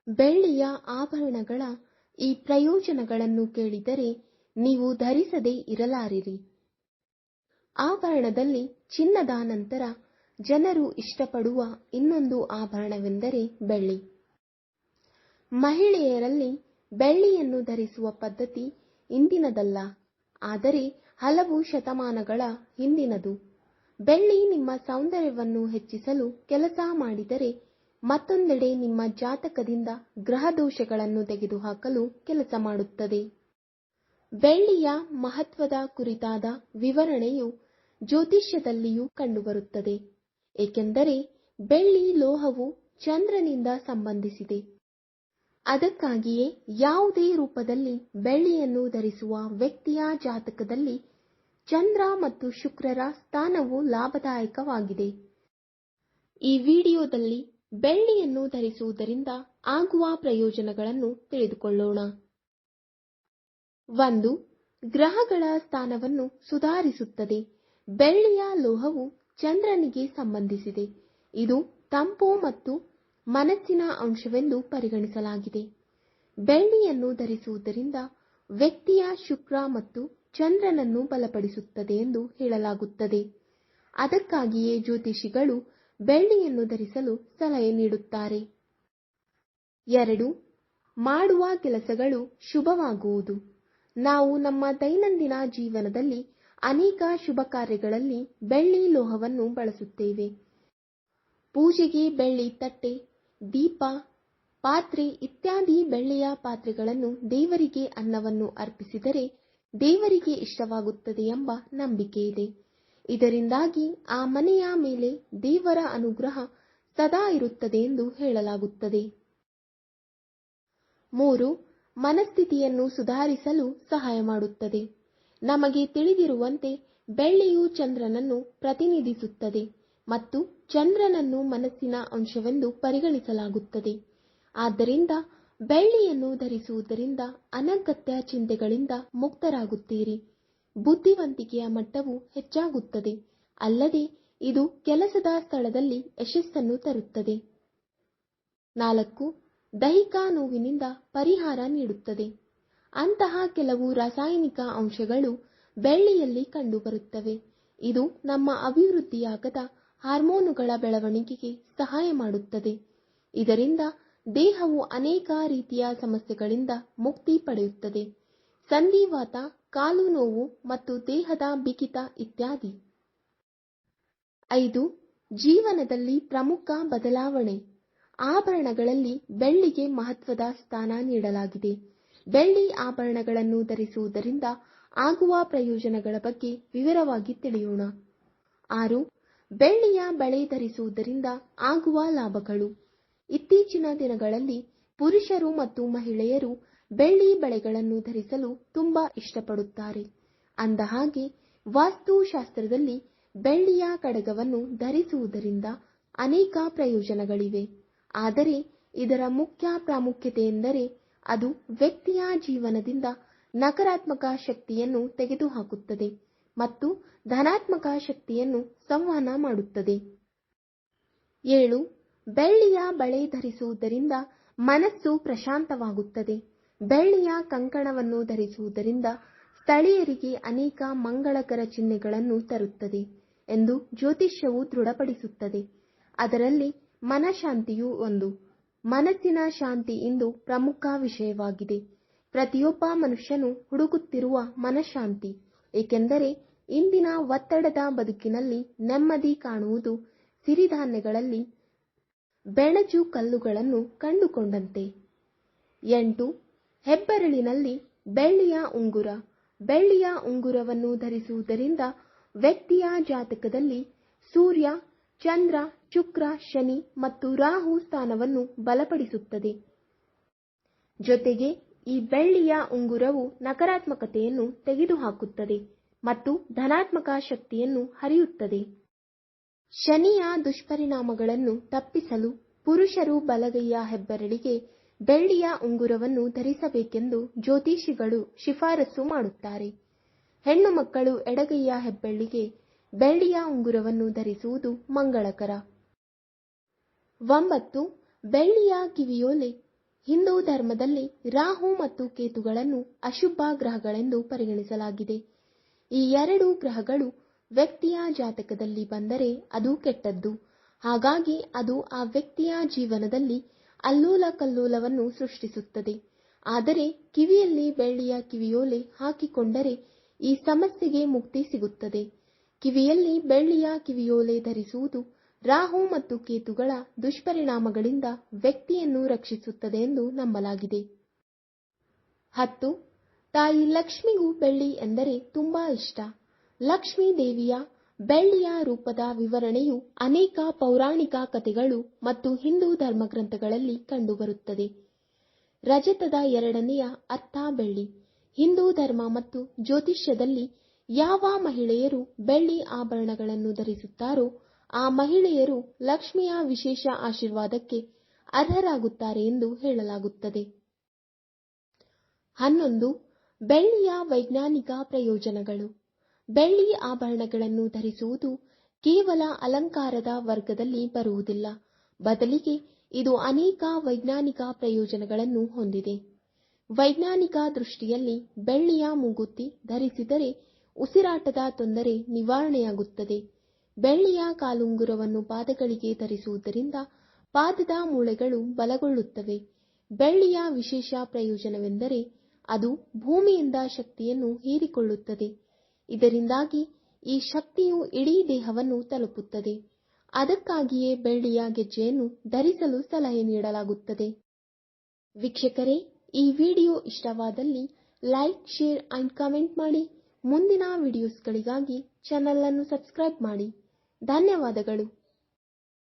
ಬೆಳ್ಳಿಯ ಆಭರಣಗಳ ಈ ಪ್ರಯೋಜನಗಳನ್ನು ಕೇಳಿದರೆ ನೀವು ಧರಿಸದೇ ಇರಲಾರಿರಿ. ಆಭರಣದಲ್ಲಿ ಚಿನ್ನದ ನಂತರ ಜನರು ಇಷ್ಟಪಡುವ ಇನ್ನೊಂದು ಆಭರಣವೆಂದರೆ ಬೆಳ್ಳಿ. ಮಹಿಳೆಯರಲ್ಲಿ ಬೆಳ್ಳಿಯನ್ನು ಧರಿಸುವ ಪದ್ಧತಿ ಇಂದಿನದಲ್ಲ, ಆದರೆ ಹಲವು ಶತಮಾನಗಳ ಹಿಂದಿನದು. ಬೆಳ್ಳಿ ನಿಮ್ಮ ಸೌಂದರ್ಯವನ್ನು ಹೆಚ್ಚಿಸಲು ಕೆಲಸ ಮಾಡಿದರೆ, ಮತ್ತೊಂದೆಡೆ ನಿಮ್ಮ ಜಾತಕದಿಂದ ಗ್ರಹದೋಷಗಳನ್ನು ತೆಗೆದುಹಾಕಲು ಕೆಲಸ ಮಾಡುತ್ತದೆ. ಬೆಳ್ಳಿಯ ಮಹತ್ವದ ಕುರಿತಾದ ವಿವರಣೆಯು ಜ್ಯೋತಿಷ್ಯದಲ್ಲಿಯೂ ಕಂಡುಬರುತ್ತದೆ, ಏಕೆಂದರೆ ಬೆಳ್ಳಿ ಲೋಹವು ಚಂದ್ರನಿಂದ ಸಂಬಂಧಿಸಿದೆ. ಅದಕ್ಕಾಗಿಯೇ ಯಾವುದೇ ರೂಪದಲ್ಲಿ ಬೆಳ್ಳಿಯನ್ನು ಧರಿಸುವ ವ್ಯಕ್ತಿಯ ಜಾತಕದಲ್ಲಿ ಚಂದ್ರ ಮತ್ತು ಶುಕ್ರರ ಸ್ಥಾನವು ಲಾಭದಾಯಕವಾಗಿದೆ. ಈ ವಿಡಿಯೋದಲ್ಲಿ ಬೆಳ್ಳಿಯನ್ನು ಧರಿಸುವುದರಿಂದ ಆಗುವ ಪ್ರಯೋಜನಗಳನ್ನು ತಿಳಿದುಕೊಳ್ಳೋಣ. 1. ಗ್ರಹಗಳ ಸ್ಥಾನವನ್ನು ಸುಧಾರಿಸುತ್ತದೆ. ಬೆಳ್ಳಿಯ ಲೋಹವು ಚಂದ್ರನಿಗೆ ಸಂಬಂಧಿಸಿದೆ. ಇದು ತಂಪು ಮತ್ತು ಮನಸ್ಸಿನ ಅಂಶವೆಂದು ಪರಿಗಣಿಸಲಾಗಿದೆ. ಬೆಳ್ಳಿಯನ್ನು ಧರಿಸುವುದರಿಂದ ವ್ಯಕ್ತಿಯ ಶುಕ್ರ ಮತ್ತು ಚಂದ್ರನನ್ನು ಬಲಪಡಿಸುತ್ತದೆ ಎಂದು ಹೇಳಲಾಗುತ್ತದೆ. ಅದಕ್ಕಾಗಿಯೇ ಜ್ಯೋತಿಷಿಗಳು ಬೆಳ್ಳಿಯನ್ನು ಧರಿಸಲು ಸಲಹೆ ನೀಡುತ್ತಾರೆ. 2. ಮಾಡುವ ಕೆಲಸಗಳು ಶುಭವಾಗುವುದು. ನಾವು ನಮ್ಮ ದೈನಂದಿನ ಜೀವನದಲ್ಲಿ ಅನೇಕ ಶುಭ ಕಾರ್ಯಗಳಲ್ಲಿ ಬೆಳ್ಳಿ ಲೋಹವನ್ನು ಬಳಸುತ್ತೇವೆ. ಪೂಜೆಗೆ ಬೆಳ್ಳಿ ತಟ್ಟೆ, ದೀಪ, ಪಾತ್ರೆ ಇತ್ಯಾದಿ ಬೆಳ್ಳಿಯ ಪಾತ್ರೆಗಳನ್ನು ದೇವರಿಗೆ ಅನ್ನವನ್ನು ಅರ್ಪಿಸಿದರೆ ದೇವರಿಗೆ ಇಷ್ಟವಾಗುತ್ತದೆ ಎಂಬ ನಂಬಿಕೆಯಿದೆ. ಇದರಿಂದಾಗಿ ಆ ಮನೆಯ ಮೇಲೆ ದೇವರ ಅನುಗ್ರಹ ಸದಾ ಇರುತ್ತದೆ ಎಂದು ಹೇಳಲಾಗುತ್ತದೆ. 3. ಮನಸ್ಥಿತಿಯನ್ನು ಸುಧಾರಿಸಲು ಸಹಾಯ ಮಾಡುತ್ತದೆ. ನಮಗೆ ತಿಳಿದಿರುವಂತೆ ಬೆಳ್ಳಿಯು ಚಂದ್ರನನ್ನು ಪ್ರತಿನಿಧಿಸುತ್ತದೆ ಮತ್ತು ಚಂದ್ರನನ್ನು ಮನಸ್ಸಿನ ಅಂಶವೆಂದು ಪರಿಗಣಿಸಲಾಗುತ್ತದೆ. ಆದ್ದರಿಂದ ಬೆಳ್ಳಿಯನ್ನು ಧರಿಸುವುದರಿಂದ ಅನಗತ್ಯ ಚಿಂತೆಗಳಿಂದ ಮುಕ್ತರಾಗುತ್ತೀರಿ. ಬುದ್ಧಿವಂತಿಕೆಯ ಮಟ್ಟವು ಹೆಚ್ಚಾಗುತ್ತದೆ. ಅಲ್ಲದೆ ಇದು ಕೆಲಸದ ಸ್ಥಳದಲ್ಲಿ ಯಶಸ್ಸನ್ನು ತರುತ್ತದೆ. 4. ದೈಹಿಕ ನೋವಿನಿಂದ ಪರಿಹಾರ ನೀಡುತ್ತದೆ. ಅಂತಹ ಕೆಲವು ರಾಸಾಯನಿಕ ಅಂಶಗಳು ಬೆಳ್ಳಿಯಲ್ಲಿ ಕಂಡುಬರುತ್ತವೆ. ಇದು ನಮ್ಮ ಅಭಿವೃದ್ಧಿಯಾಗದ ಹಾರ್ಮೋನುಗಳ ಬೆಳವಣಿಗೆಗೆ ಸಹಾಯ ಮಾಡುತ್ತದೆ. ಇದರಿಂದ ದೇಹವು ಅನೇಕ ರೀತಿಯ ಸಮಸ್ಯೆಗಳಿಂದ ಮುಕ್ತಿ ಪಡೆಯುತ್ತದೆ. ಸಂಧಿವಾತ, ಕಾಲು ನೋವು ಮತ್ತು ದೇಹದ ಬಿಗಿತ ಇತ್ಯಾದಿ. 5. ಜೀವನದಲ್ಲಿ ಪ್ರಮುಖ ಬದಲಾವಣೆ. ಆಭರಣಗಳಲ್ಲಿ ಬೆಳ್ಳಿಗೆ ಮಹತ್ವದ ಸ್ಥಾನ ನೀಡಲಾಗಿದೆ. ಬೆಳ್ಳಿ ಆಭರಣಗಳನ್ನು ಧರಿಸುವುದರಿಂದ ಆಗುವ ಪ್ರಯೋಜನಗಳ ಬಗ್ಗೆ ವಿವರವಾಗಿ ತಿಳಿಯೋಣ. 6. ಬೆಳ್ಳಿಯ ಬಳೆ ಧರಿಸುವುದರಿಂದ ಆಗುವ ಲಾಭಗಳು. ಇತ್ತೀಚಿನ ದಿನಗಳಲ್ಲಿ ಪುರುಷರು ಮತ್ತು ಮಹಿಳೆಯರು ಬೆಳ್ಳಿ ಬಳೆಗಳನ್ನು ಧರಿಸಲು ತುಂಬಾ ಇಷ್ಟಪಡುತ್ತಾರೆ. ಅಂದಹಾಗೆ ವಾಸ್ತುಶಾಸ್ತ್ರದಲ್ಲಿ ಬೆಳ್ಳಿಯ ಕಡಗವನ್ನು ಧರಿಸುವುದರಿಂದ ಅನೇಕ ಪ್ರಯೋಜನಗಳಿವೆ. ಆದರೆ ಇದರ ಮುಖ್ಯ ಪ್ರಾಮುಖ್ಯತೆಯೆಂದರೆ ಅದು ವ್ಯಕ್ತಿಯ ಜೀವನದಿಂದ ನಕಾರಾತ್ಮಕ ಶಕ್ತಿಯನ್ನು ತೆಗೆದುಹಾಕುತ್ತದೆ ಮತ್ತು ಧನಾತ್ಮಕ ಶಕ್ತಿಯನ್ನು ಸಂವಹನ ಮಾಡುತ್ತದೆ. 7. ಬೆಳ್ಳಿಯ ಬಳೆ ಧರಿಸುವುದರಿಂದ ಮನಸ್ಸು ಪ್ರಶಾಂತವಾಗುತ್ತದೆ. ಬೆಳ್ಳಿಯ ಕಂಕಣವನ್ನು ಧರಿಸುವುದರಿಂದ ಸ್ಥಳೀಯರಿಗೆ ಅನೇಕ ಮಂಗಳಕರ ಚಿಹ್ನೆಗಳನ್ನು ತರುತ್ತದೆ ಎಂದು ಜ್ಯೋತಿಷ್ಯವು ದೃಢಪಡಿಸುತ್ತದೆ. ಅದರಲ್ಲಿ ಮನಃಶಾಂತಿಯೂ ಒಂದು. ಮನಸ್ಸಿನ ಶಾಂತಿ ಇಂದು ಪ್ರಮುಖ ವಿಷಯವಾಗಿದೆ. ಪ್ರತಿಯೊಬ್ಬ ಮನುಷ್ಯನು ಹುಡುಕುತ್ತಿರುವ ಮನಃಶಾಂತಿ, ಏಕೆಂದರೆ ಇಂದಿನ ಒತ್ತಡದ ಬದುಕಿನಲ್ಲಿ ನೆಮ್ಮದಿ ಕಾಣುವುದು ಸಿರಿಧಾನ್ಯಗಳಲ್ಲಿ ಬೆಣಚು ಕಲ್ಲುಗಳನ್ನು ಕಂಡುಕೊಂಡಂತೆ. 8. ಹೆಬ್ಬೆರಳಿನಲ್ಲಿ ಬೆಳ್ಳಿಯ ಉಂಗುರ. ಬೆಳ್ಳಿಯ ಉಂಗುರವನ್ನು ಧರಿಸುವುದರಿಂದ ವ್ಯಕ್ತಿಯ ಜಾತಕದಲ್ಲಿ ಸೂರ್ಯ, ಚಂದ್ರ, ಶುಕ್ರ, ಶನಿ ಮತ್ತು ರಾಹು ಸ್ಥಾನವನ್ನು ಬಲಪಡಿಸುತ್ತದೆ. ಜೊತೆಗೆ ಈ ಬೆಳ್ಳಿಯ ಉಂಗುರವು ನಕಾರಾತ್ಮಕತೆಯನ್ನು ತೆಗೆದುಹಾಕುತ್ತದೆ ಮತ್ತು ಧನಾತ್ಮಕ ಶಕ್ತಿಯನ್ನು ಹರಿಯುತ್ತದೆ. ಶನಿಯ ದುಷ್ಪರಿಣಾಮಗಳನ್ನು ತಪ್ಪಿಸಲು ಪುರುಷರು ಬಲಗೈಯ ಹೆಬ್ಬೆರಳಿಗೆ ಬೆಳ್ಳಿಯ ಉಂಗುರವನ್ನು ಧರಿಸಬೇಕೆಂದು ಜ್ಯೋತಿಷಿಗಳು ಶಿಫಾರಸು ಮಾಡುತ್ತಾರೆ. ಹೆಣ್ಣು ಮಕ್ಕಳು ಎಡಗೈಯ ಹೆಬ್ಬೆರಳಿಗೆ ಬೆಳ್ಳಿಯ ಉಂಗುರವನ್ನು ಧರಿಸುವುದು ಮಂಗಳಕರ. 9. ಬೆಳ್ಳಿಯ ಕಿವಿಯೋಲೆ. ಹಿಂದೂ ಧರ್ಮದಲ್ಲಿ ರಾಹು ಮತ್ತು ಕೇತುಗಳನ್ನು ಅಶುಭ ಗ್ರಹಗಳೆಂದು ಪರಿಗಣಿಸಲಾಗಿದೆ. ಈ ಎರಡು ಗ್ರಹಗಳು ವ್ಯಕ್ತಿಯ ಜಾತಕದಲ್ಲಿ ಬಂದರೆ ಅದು ಕೆಟ್ಟದ್ದು. ಹಾಗಾಗಿ ಅದು ಆ ವ್ಯಕ್ತಿಯ ಜೀವನದಲ್ಲಿ ಅಲ್ಲೂಲ ಕಲ್ಲೂಲವನ್ನು ಸೃಷ್ಟಿಸುತ್ತದೆ. ಆದರೆ ಕಿವಿಯಲ್ಲಿ ಬೆಳ್ಳಿಯ ಕಿವಿಯೋಲೆ ಹಾಕಿಕೊಂಡರೆ ಈ ಸಮಸ್ಯೆಗೆ ಮುಕ್ತಿ ಸಿಗುತ್ತದೆ. ಕಿವಿಯಲ್ಲಿ ಬೆಳ್ಳಿಯ ಕಿವಿಯೋಲೆ ಧರಿಸುವುದು ರಾಹು ಮತ್ತು ಕೇತುಗಳ ದುಷ್ಪರಿಣಾಮಗಳಿಂದ ವ್ಯಕ್ತಿಯನ್ನು ರಕ್ಷಿಸುತ್ತದೆ ಎಂದು ನಂಬಲಾಗಿದೆ. 10. ತಾಯಿ ಲಕ್ಷ್ಮಿಗೂ ಬೆಳ್ಳಿ ಎಂದರೆ ತುಂಬಾ ಇಷ್ಟ. ಲಕ್ಷ್ಮೀ ದೇವಿಯ ಬೆಳ್ಳಿಯ ರೂಪದ ವಿವರಣೆಯು ಅನೇಕ ಪೌರಾಣಿಕ ಕಥೆಗಳು ಮತ್ತು ಹಿಂದೂ ಧರ್ಮಗ್ರಂಥಗಳಲ್ಲಿ ಕಂಡುಬರುತ್ತದೆ. ರಜತದ ಎರಡನೆಯ ಅರ್ಥ ಬೆಳ್ಳಿ. ಹಿಂದೂ ಧರ್ಮ ಮತ್ತು ಜ್ಯೋತಿಷ್ಯದಲ್ಲಿ ಯಾವ ಮಹಿಳೆಯರು ಬೆಳ್ಳಿ ಆಭರಣಗಳನ್ನು ಧರಿಸುತ್ತಾರೋ ಆ ಮಹಿಳೆಯರು ಲಕ್ಷ್ಮಿಯ ವಿಶೇಷ ಆಶೀರ್ವಾದಕ್ಕೆ ಅರ್ಹರಾಗುತ್ತಾರೆ ಎಂದು ಹೇಳಲಾಗುತ್ತದೆ. 11. ಬೆಳ್ಳಿಯ ವೈಜ್ಞಾನಿಕ ಪ್ರಯೋಜನಗಳು. ಬೆಳ್ಳಿ ಆಭರಣಗಳನ್ನು ಧರಿಸುವುದು ಕೇವಲ ಅಲಂಕಾರದ ವರ್ಗದಲ್ಲಿ ಬರುವುದಿಲ್ಲ, ಬದಲಿಗೆ ಇದು ಅನೇಕ ವೈಜ್ಞಾನಿಕ ಪ್ರಯೋಜನಗಳನ್ನು ಹೊಂದಿದೆ. ವೈಜ್ಞಾನಿಕ ದೃಷ್ಟಿಯಲ್ಲಿ ಬೆಳ್ಳಿಯ ಮೂಗುತಿ ಧರಿಸಿದರೆ ಉಸಿರಾಟದ ತೊಂದರೆ ನಿವಾರಣೆಯಾಗುತ್ತದೆ. ಬೆಳ್ಳಿಯ ಕಾಲುಂಗುರವನ್ನು ಪಾದಗಳಿಗೆ ಧರಿಸುವುದರಿಂದ ಪಾದದ ಮೂಳೆಗಳು ಬಲಗೊಳ್ಳುತ್ತವೆ. ಬೆಳ್ಳಿಯ ವಿಶೇಷ ಪ್ರಯೋಜನವೆಂದರೆ ಅದು ಭೂಮಿಯಿಂದ ಶಕ್ತಿಯನ್ನು ಹೀರಿಕೊಳ್ಳುತ್ತದೆ. ಇದರಿಂದಾಗಿ ಈ ಶಕ್ತಿಯು ಇಡೀ ದೇಹವನ್ನು ತಲುಪುತ್ತದೆ. ಅದಕ್ಕಾಗಿಯೇ ಬೆಳ್ಳಿಯ ಗೆಜ್ಜೆಯನ್ನು ಧರಿಸಲು ಸಲಹೆ ನೀಡಲಾಗುತ್ತದೆ. ವೀಕ್ಷಕರೇ, ಈ ವಿಡಿಯೋ ಇಷ್ಟವಾದಲ್ಲಿ ಲೈಕ್, ಶೇರ್ ಅಂಡ್ ಕಮೆಂಟ್ ಮಾಡಿ. ಮುಂದಿನ ವಿಡಿಯೋಸ್ಗಳಿಗಾಗಿ ಚಾನೆಲ್ ಅನ್ನು ಸಬ್ಸ್ಕ್ರೈಬ್ ಮಾಡಿ. ಧನ್ಯವಾದಗಳು.